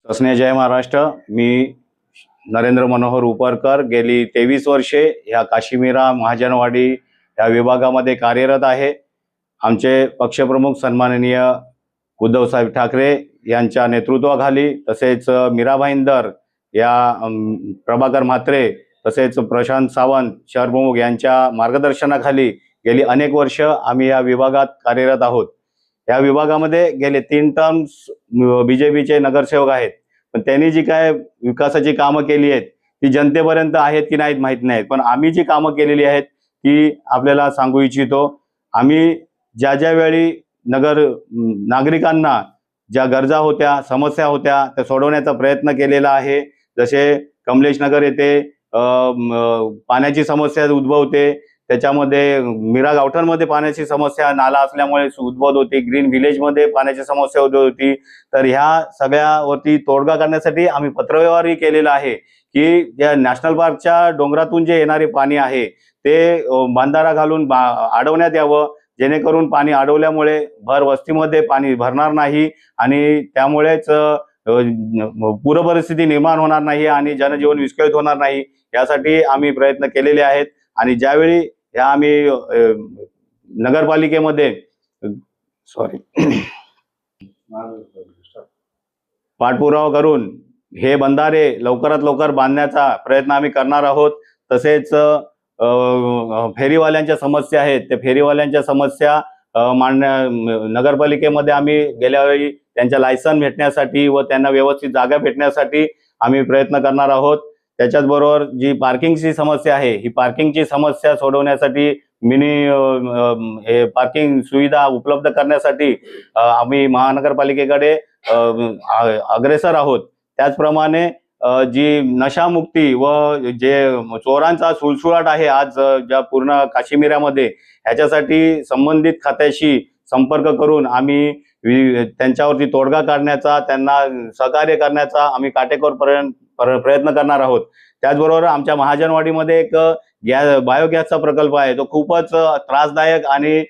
स्नेह जय महाराष्ट्र। मी नरेंद्र मनोहर उपरकर गेली 23 वर्षे ह्या काशीमीरा महाजनवाडी या विभागामध्ये कार्यरत आहे। आमचे पक्षप्रमुख सन्माननीय उद्धवसाहेब ठाकरे यांच्या नेतृत्वाखाली तसेच मीरा भाईंदर या प्रभाकर म्हात्रे तसेच प्रशांत सावंत शहर प्रमुख यांच्या मार्गदर्शनाखाली गेली अनेक वर्ष आम्ही या विभागात कार्यरत आहोत। या विभागामध्ये गेले 3 टर्म्स बीजेपीचे नगरसेवक आहेत, पण त्यांनी जी काय विकासाची कामं केली आहेत ती जनतेपर्यंत आहेत की नाहीत माहित नाहीत, पण आम्ही जी कामं केलेली आहेत ती आपल्याला सांगू इच्छितो। आम्ही ज्या वेळी नागरिकांना ज्या गरजा होत्या समस्या होत्या त्या सोडवण्याचा प्रयत्न केलेला आहे। जसे कमलेश नगर येथे पाण्याची समस्या उद्भवते, त्याच्यामध्ये मीरा गावठणमध्ये पाण्याची समस्या नाला असल्यामुळे उद्भवत होती, ग्रीन व्हिलेजमध्ये पाण्याची समस्या उद्भवत होती। तर ह्या सगळ्यावरती तोडगा काढण्यासाठी आम्ही पत्रव्यवहारही केलेला आहे की या नॅशनल पार्कच्या डोंगरातून जे येणारे पाणी आहे ते बांधारा घालून अडवण्यात यावं, जेणेकरून पाणी अडवल्यामुळे भर वस्तीमध्ये पाणी भरणार नाही आणि त्यामुळेच पूरपरिस्थिती निर्माण होणार नाही आणि जनजीवन विस्कळीत होणार नाही, यासाठी आम्ही प्रयत्न केलेले आहेत। आणि ज्यावेळी या आम्ही नगरपालिकेमध्ये पाठपुरावा करून हे बंधारे लवकरात लवकर बांधण्याचा प्रयत्न आम्ही करणार आहोत। तसेच फेरीवाल्यांच्या समस्या आहेत, त्या फेरीवाल्यांच्या समस्या नगरपालिकेमध्ये आम्ही गेल्या वेळी त्यांच्या लायसन भेटण्यासाठी व त्यांना व्यवस्थित जागा भेटण्यासाठी आम्ही प्रयत्न करणार आहोत। त्याच्याचबरोबर जी पार्किंगची समस्या आहे ही पार्किंगची समस्या सोडवण्यासाठी मिनी पार्किंग सुविधा उपलब्ध करण्यासाठी आम्ही महानगरपालिकेकडे अग्रेसर आहोत। त्याचप्रमाणे जी नशामुक्ती व जे चोरांचा सुळसुळाट आहे आज ज्या पूर्ण काशीमीरामध्ये, ह्याच्यासाठी संबंधित खात्याशी संपर्क करून आम्ही त्यांच्यावरती तोडगा काढण्याचा त्यांना सहकार्य करण्याचा आम्ही काटेकोर प्रयत्न करणार आहोत। त्याचबरोबर आमच्या महाजनवाडीमध्ये एक बायोगॅसचा प्रकल्प आहे, तो खूपच त्रासदायक आणि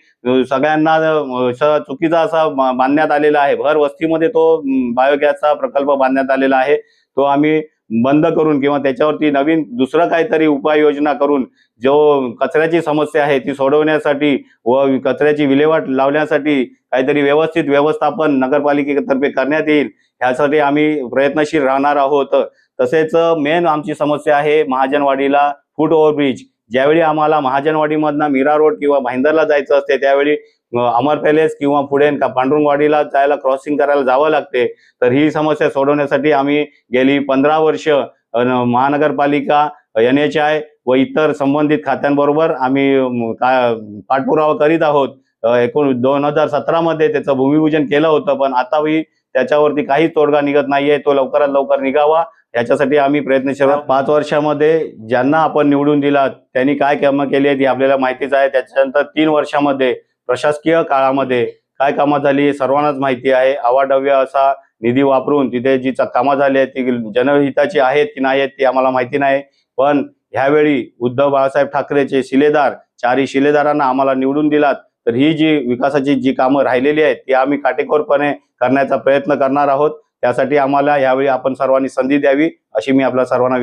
सगळ्यांना चुकीचा असा बांधण्यात आलेला आहे। भर वस्तीमध्ये तो बायोगॅसचा प्रकल्प बांधण्यात आलेला आहे, तो आम्ही बंद करून किंवा त्याच्यावरती नवीन दुसरं काहीतरी उपाययोजना करून जो कचऱ्याची समस्या आहे ती सोडवण्यासाठी व कचऱ्याची विल्हेवाट लावण्यासाठी काहीतरी व्यवस्थित व्यवस्थापन नगरपालिकेतर्फे करण्यात येईल, ह्यासाठी आम्ही प्रयत्नशील राहणार आहोत। तसेच मेन आमची समस्या आहे महाजनवाडीला फूट ओव्हरब्रिज। ज्यावेळी आम्हाला महाजनवाडीमधनं मीरा रोड किंवा भाईंदरला जायचं असते त्यावेळी अमर पॅलेस किंवा पुढे पांडुरंगवाडीला जायला क्रॉसिंग करायला जावं लागते। तर ही समस्या सोडवण्यासाठी आम्ही गेली 15 वर्ष महानगरपालिका, NHI व इतर संबंधित खात्यांबरोबर आम्ही पाठपुरावा करीत आहोत। 2017 मध्ये त्याचं भूमिपूजन केलं होतं, पण आताही त्याच्यावरती काहीच तोडगा निघत नाहीये, तो लवकरात लवकर निघावा याच्यासाठी आम्ही प्रयत्नशील आहोत। 5 वर्षामध्ये ज्यांना आपण निवडून दिलात त्यांनी काय कामं केली आहेत याला माहितीच आहे। त्याच्यानंतर 3 वर्षामध्ये प्रशासकीय काळामध्ये काय कामं झाली हे सर्वांनाच माहिती आहे। अवाढव्य असा निधी वापरून तिथे जी कामं झाली आहेत ती जनहिताची आहेत की नाही आहेत ती आम्हाला माहिती नाही, पण ह्यावेळी उद्धव बाळासाहेब ठाकरेचे शिलेदार 4ही शिलेदारांना आम्हाला निवडून दिलात, तर ही जी विकासाची जी कामं राहिलेली आहेत ती आम्ही काटेकोरपणे करण्याचा प्रयत्न करणार आहोत। त्यासाठी आम्हाला यावेळी आपण सर्वांनी संधी द्यावी अशी मी आपल्या सर्वांना